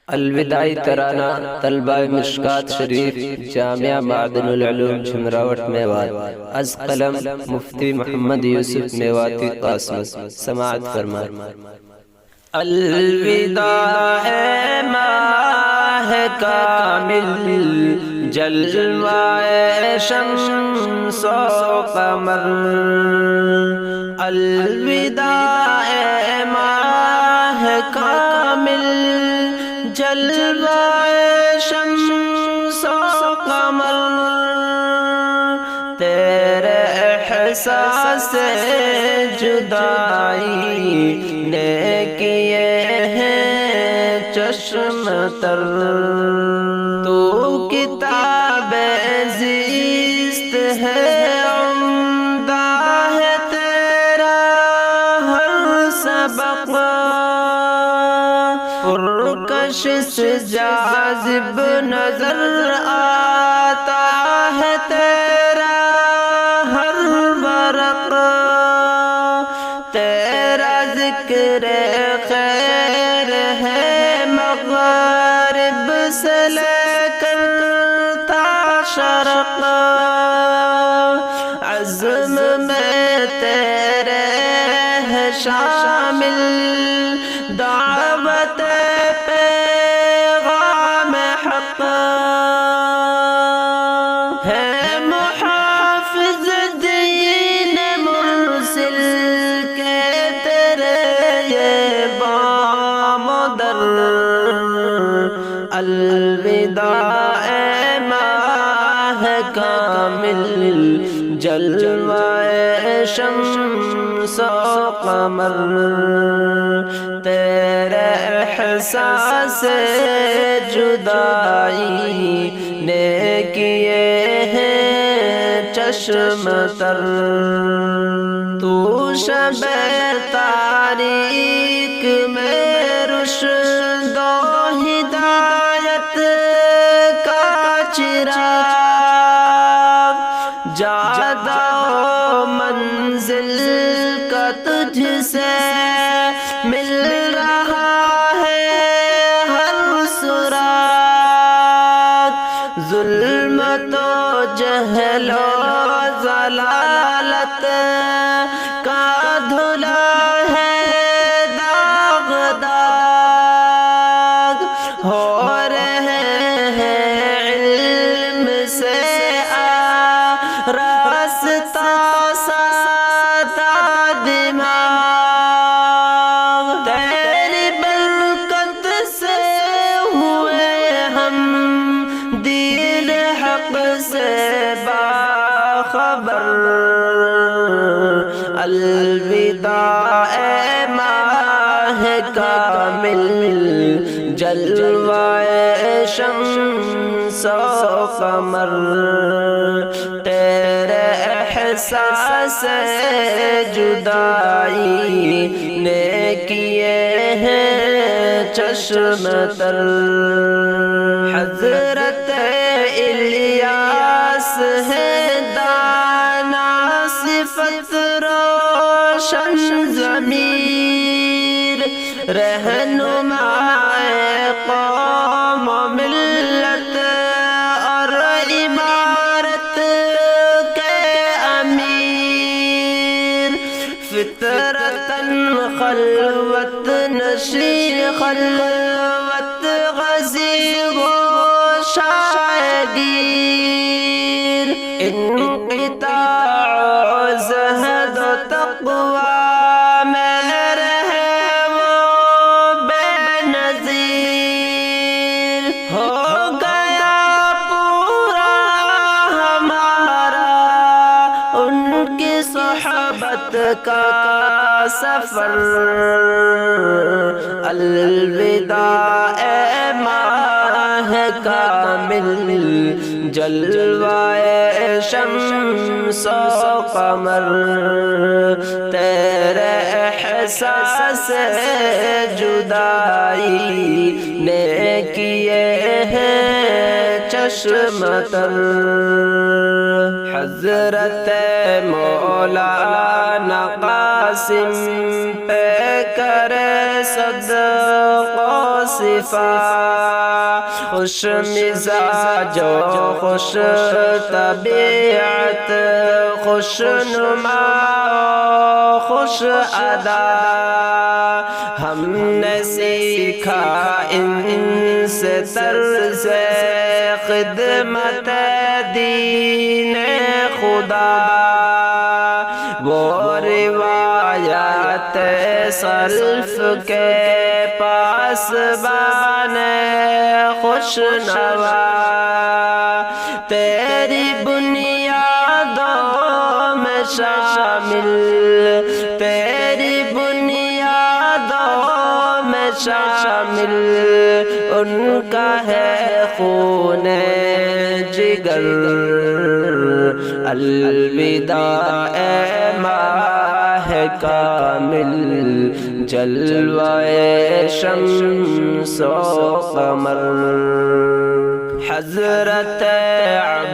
الوداعی ترانہ طلبہ مشکات شریف جامعہ معدن العلوم جھمراوٹ میوات از قلم مفتی محمد یوسف میواتی قاسمی سماعت فرمائیں۔ الوداع اے ماہ کامل جلوہ شمس و قمر، الوداع اے ماہ کامل جلوہ شمس و قمر، تیرے احساس جدائی نے کیے ہیں چشم تر، تو کتاب زیست ہے عمدہ ہے تیرا ہر سبق، پرکش سے جاذب نظر آتا ہے تیرا ہر ورق، تیرا ذکر خیر ہے مغرب سے لے کر تا شرق، عزم میں تیرے ہے شامل دعوت پیغام حق، ہے محافظ دین مرسل کے تیرے یہ بام و در، الوداع اے ماہ کامل جلوہ شمس و قمر، تیرے احساس جدائی نے کیے ہیں چشم تر، تو شب تاریک میں رشد و ہدایت کا چراغ، جادہ و منزل کا تجھ سے مل رہا ہے ہر سراغ، ظلمت و جہل و ضلالت کا دھلا ہے داغ داغ، ہو رہے ہیں علم سے راستہ سادہ دماغ، تیری برکت سے ہوئے ہم دین حق سے باخبر، الوداع اے ماہ کامل جلوہ شمس و قمر، تیرے احساس جدائی نے کیے ہیں چشم تر، حضرت الیاس ہے دانا صفت روشن ضمیر، رہنما قوم و ملت اور عمارت کے امیر، فطرتاً خلوت نشین خلوت غزیر و شاگیر، انقطاع و زہد و تقوی میں رہے وہ بے نظیر، ہو گیا پورا ہمارا ان کی صحبت کا سفر، الوداع اے ماہ کامل جلوہ شمس و قمر، تیرے احساس جدائی نے کیے ہیں چشم تر، حضرت مولانا قاسم پہ کرے صدق و صفات، خوش مزاج و خوش طبیعت، خوش نما خوش ادا، ہم نے سیکھا ان سے طرز خدمت دین خدا، وہ روایات سلف کے پاسبان خوش نوا، تیری بنیادوں میں شامل، تیری بنیادوں میں شامل، ان کا ہے خون جگر، الوداع اے ماہ کامل، جلوہ شمس و قمر، حضرت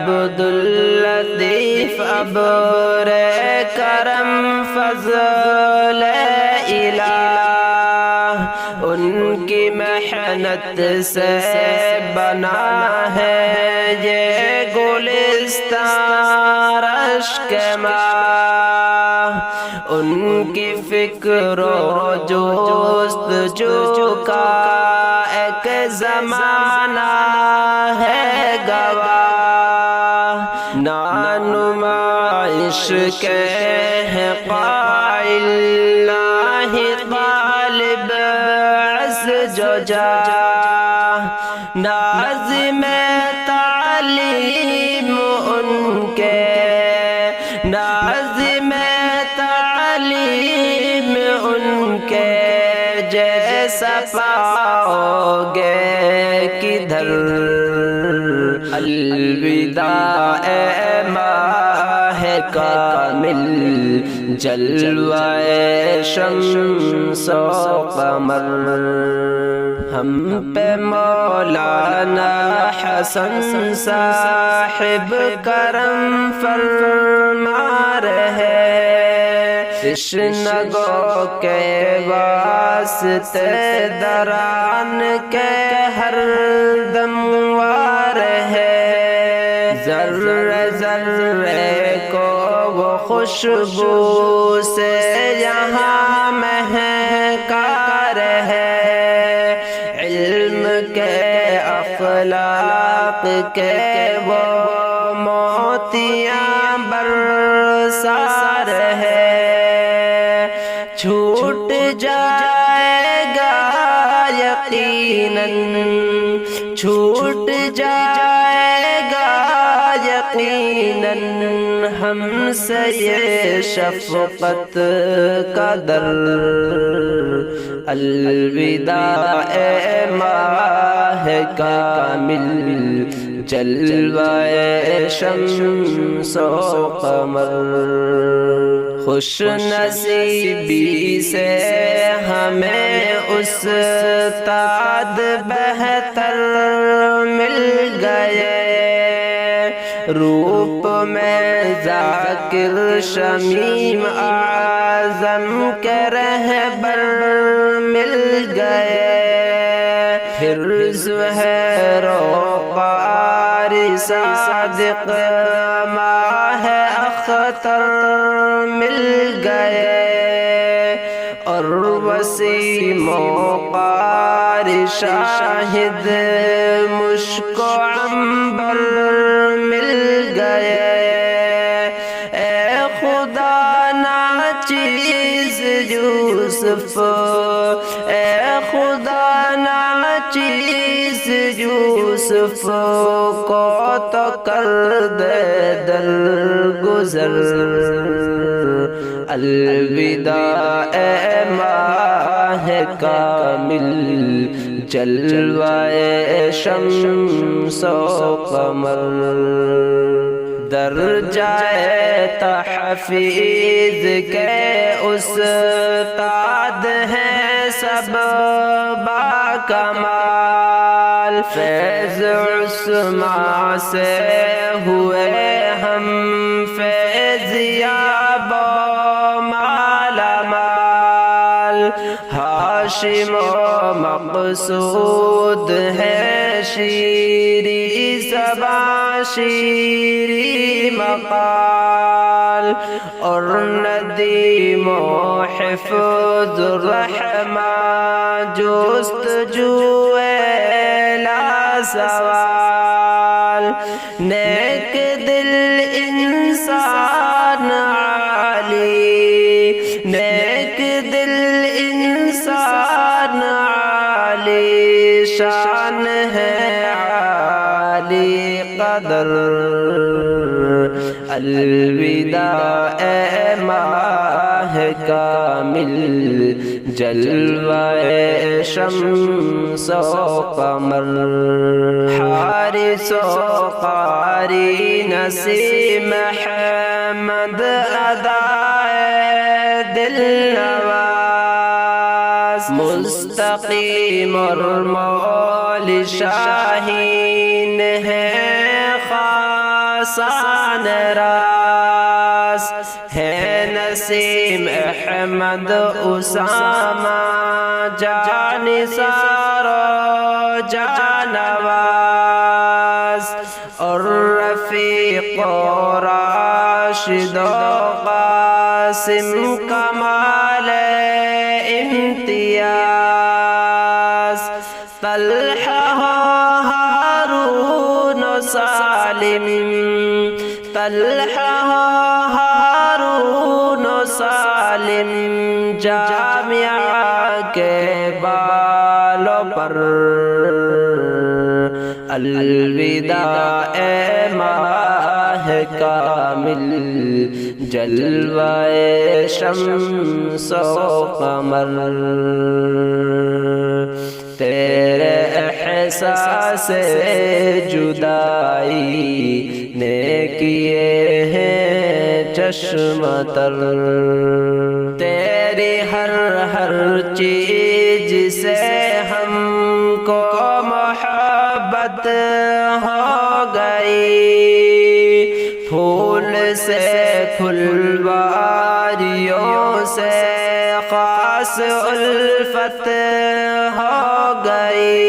عبداللطیف ابر کرم فضل الہ، ان کی محنت سے بنا ہے یہ گلستان رشک ماہ، ان کی فکر و جستجو کا ایک زمانہ ہے گواہ، نانمائش کے ہیں قائل، نہ ہی طالب عز و جاہ، ناظم تعلیم ان کے، ناظم تعلیم ان کے جیسا پاؤ گے کدھر، الوداع اے ماہ کامل، جلوہ شمس و قمر، ہم پہ مولانا حسن صاحب کرم فرما رہے، تشنگوں کے واسطے دران کے ہر دم وار ہے، ذرے ذرے کو وہ خوشبو سے یہاں مہکا رہے، علم کے اخلاق کے وہ موتیاں برسا رہے، چھوٹ جائے گا یقیناً، چھوٹ جائے گا یقیناً ہم سے یہ شفقت کا در، الوداع اے ماہ کامل، جلوہ شمس و قمر، خوش نصیبی سے ہمیں استاد بہتر مل گئے، روپ میں ذاکر شمیم اعظم کے رہبر مل گئے، پھر زہیر و قاری صادق ماہ اختر مل گئے، اور وسیم و قاری شاہد مشک و عنبر مل گئے، اے خدا ناچیز یوسف، اے خدا ناچیز یوسف کو تو کر دے درگزر، الوداع اے ماہ کامل، جلوہ شمس و قمر، درجۂ تحفیظ کے استاد ہیں سب باکمال، فیض عثمان سے ہوئے ہم فیض یاب و مالا مال، ہاشم و مقصود ہے شیریں زبان شیریں مقال، اور ندیم و حفظ الرحمن جستجو لا زوال۔ نیک دل انسان عالی، نیک دل انسان عالی شان ہے، عالی قدر۔ الوداع اے ماہ کامل، جلوہ شمس و قمر، حارس و قاری نسیم احمد ادائے دل نواز، مستقیم اور مولی شاہین ہے خاصان راز، ہے نسیم احمد اسامہ جانثار و جانواز، اور رفیق و راشد و قاسم کمال امتیاز، طلحہ ہارون و سالم، طلحہ ہارون و سالم جامعہ کے بالوں پر۔ الوداع اے ماہ کامل، جلوہ شمس و قمر، تیرے احساس جدائی نے کیے ہیں چشم تر، تیری ہر چیز سے ہم کو محبت ہو گئی، پھول سے پھلواریوں سے خاص الفت ہو گئی،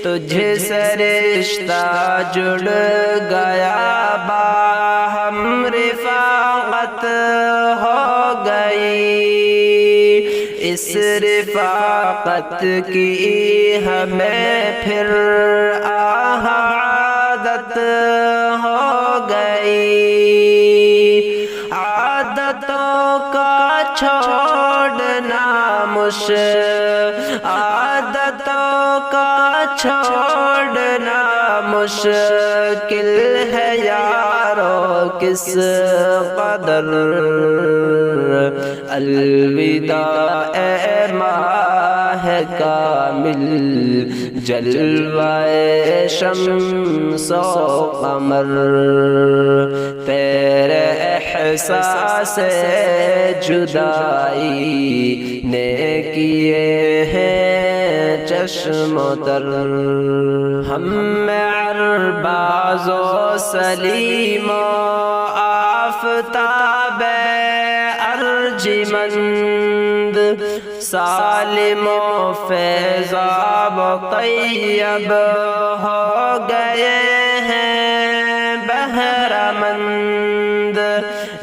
تجھ سے رشتہ جڑ گیا باہم رفاقت ہو گئی، اس رفاقت کی ہمیں پھر عادت ہو گئی، عادتوں کا چھوڑنا عادتوں کا چھوڑنا مشکل ہے یارو کس قدر۔ الوداع اے ماہ کامل، جلوہ شمس و قمر، تیرے احساس جدائی نے کیے ہیں چشم تر، ہم میں ارباز و سلیم و آفتاب ارجمند، سالم و فیضاب و طیب ہو گئے ہیں بہرمند،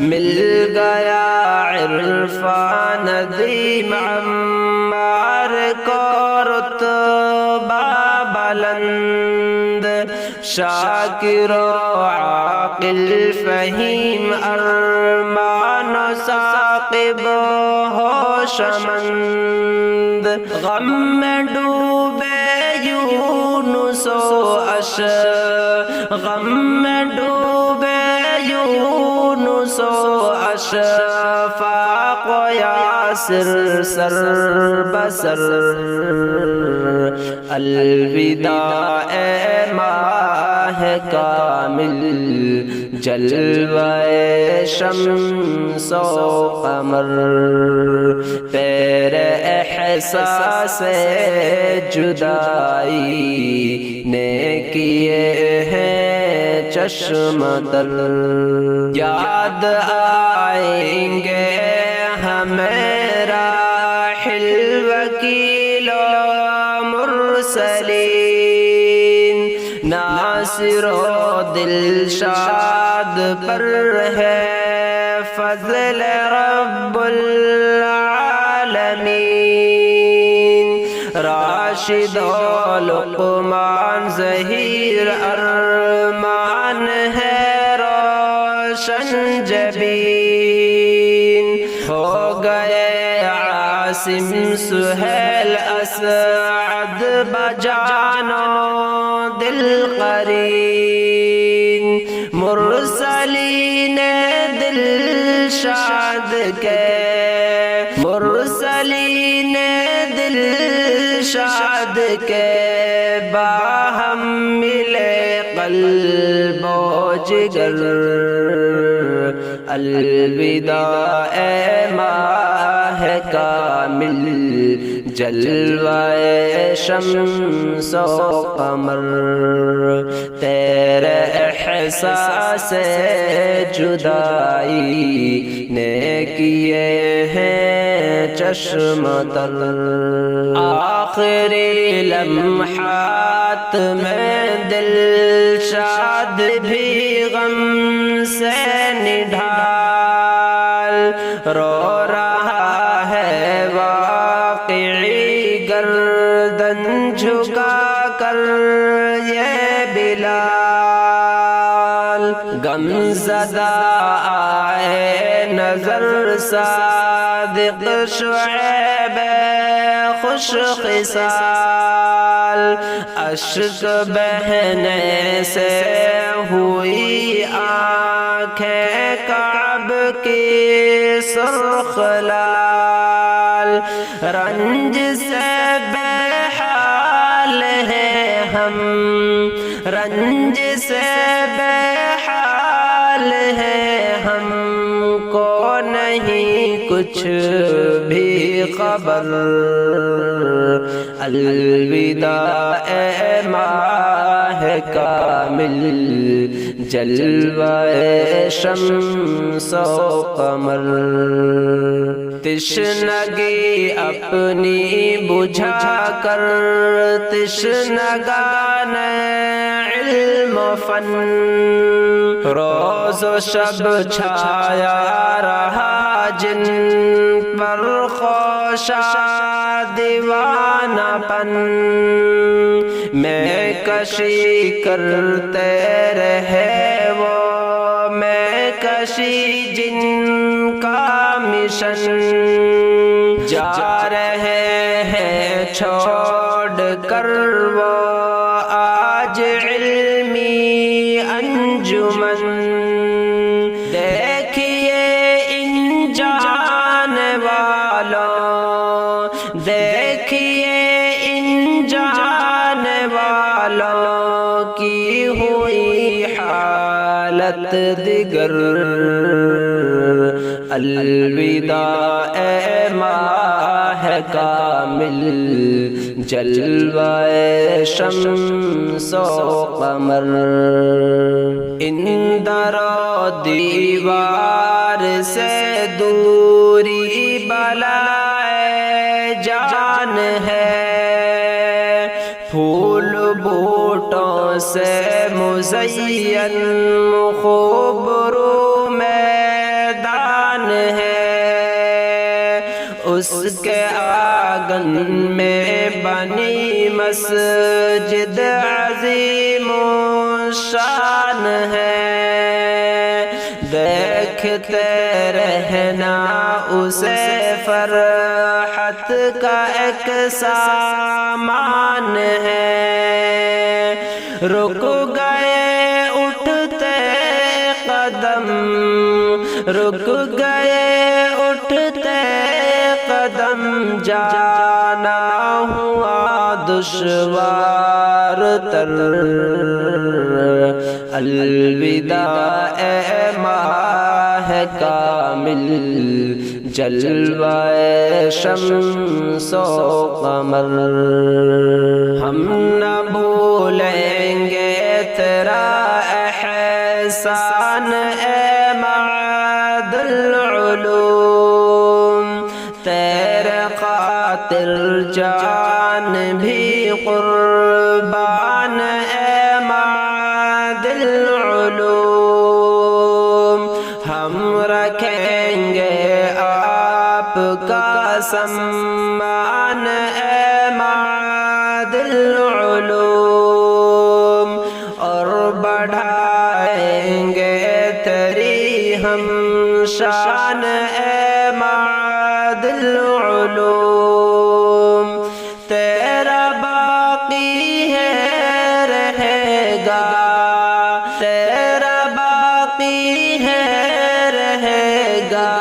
مل گیا عرفان ندیم عمار کو رتبہ بلند، شاکر و عاقل فہیم ارمان و ثاقب ہوشمند، غم میں ڈوبے یونس و غم میں ڈوبے یونس و اشفاق و یاسر سر بسر۔ الوداع اے ماہ کامل، جلوہ شمس و قمر، تیرے احساس جدائی نے کیے ہیں چشم تر، یاد آئیں گے ہمیں راحل وکیل و مرسلین ناصر و دلشاد پر ہے فضل رب العالمین راشد و لقمان ظہیر ارمان ہے روشن جبین ہو گئے عاصم سہیل اسعد بجان و دل قرین مرسلین دلشاد کے مرسلین دلشاد کے باہم ملے قلب و جگر الوداع اے ماہ کامل جلوہ شمس و قمر تیرے احساس جدائی نے کیے ہیں چشم تر آخری لمحات میں دلشاد بھی غم سے نڈھال رو رہا ہے واقعی گردن جھکا کر یہ بلال غم زدہ آئے نظر صادق شعیب خوش خصال اشک بہنے سے ہوئی آنکھیں کعب کی سرخ لال رنج سے بے حال ہیں ہم رنج سے بے حال ہیں ہم کو نہیں کچھ بھی خبر الوداع اے ماہ کامل جلوہ شمس و قمر تشنگی اپنی بجھا کر تشنگان علم و فن روز و شب چھایا رہا جن پر خوشا دیوانہ پن میں کشی کرتے رہے وہ میں کشی جن کا مشن جا رہے ہیں چھوڑ کر وہ آج علمی انجمن دیکھیے ان جان والوں دیکھیے ان جان والوں کی ہوئی حالت دیگر الوداع اے ماہ کامل جلوہ شمس و قمر ان در و دیوار سے دوری بلائے جان ہے پھول بوٹوں سے مزین خوب رو میدان ہے اس کے آنگن میں بنی مسجد عظیم و شان ہے دیکھتے رہنا اسے فرحت کا ایک سامان ہے رک گئے اٹھتے قدم رک گئے اٹھتے قدم جانا ہوا دشوار تر الوداع اے ماہ کامل جلوہ شمس و قمر ہم نہ بھولیں گے تیرا احسان اے معاد العلوم تیرے خاطر جان بھی قربان اے معدل العلوم، ہم رکھیں گے آپ کا سمان اے معدل العلوم، اور بڑھائیں گے تیری ہم شان اے معدل العلوم، تیرا باقی ہے رہے گا، تیرا باقی ہے رہے گا،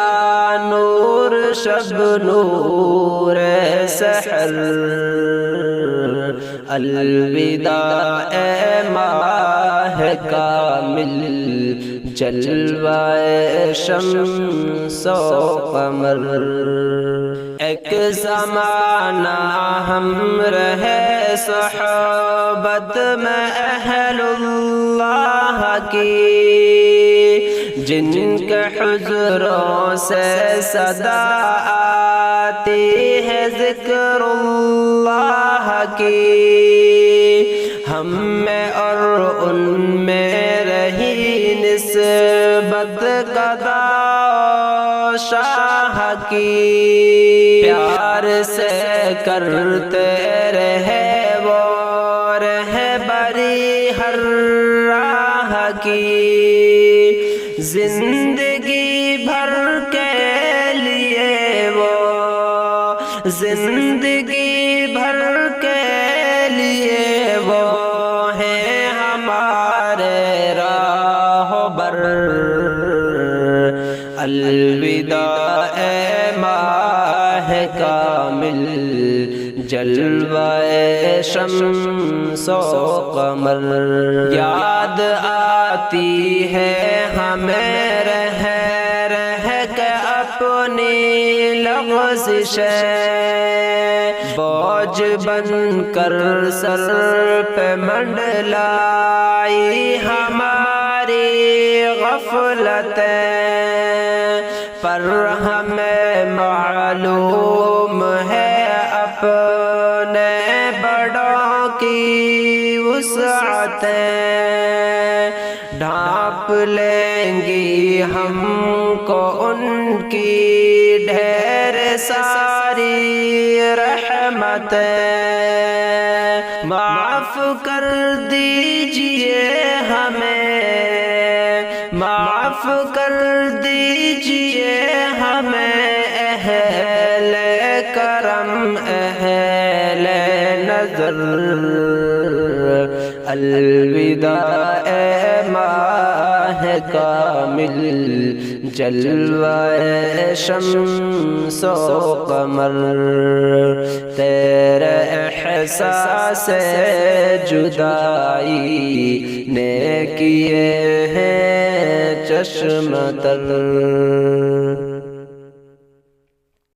نور شب نور سحر، الوداع اے ماہ کامل، جلوہ شمس و قمر، ایک زمانہ ہم رہے صحبت میں اہل اللہ کی، جن کے حضروں سے صدا آتی ہے ذکر اللہ کی، ہم میں اور ان میں رہی نسبت قضا و شاہ کی، پیار سے کرتے رہے وہ رہبری ہر راہ کی، زندگی بھر کے لیے وہ، زندگی بھر کے لیے وہ ہیں ہمارے راہبر، الوداع اے ماہ کامل، جلوہ شمس و قمر، یاد آتی ہے ہمیں رہ رہ کے اپنی لغزشیں، بوجھ بن کر سر پہ منڈلائی ہماری غفلتیں، پر ہمیں معلوم ہے اپنے بڑوں کی وسعتیں، ڈھانپ لیں گی ہم کو ان کی ڈھیر ساری رحمتیں، معاف کر دیجئے ہمیں، معاف کر دیجئے ہمیں اہل کرم اہل نظر، الوداع اے ماہ کامل، جلوہ شمس و قمر، تیرے احساس جدائی نے کیے ہیں چشم تر۔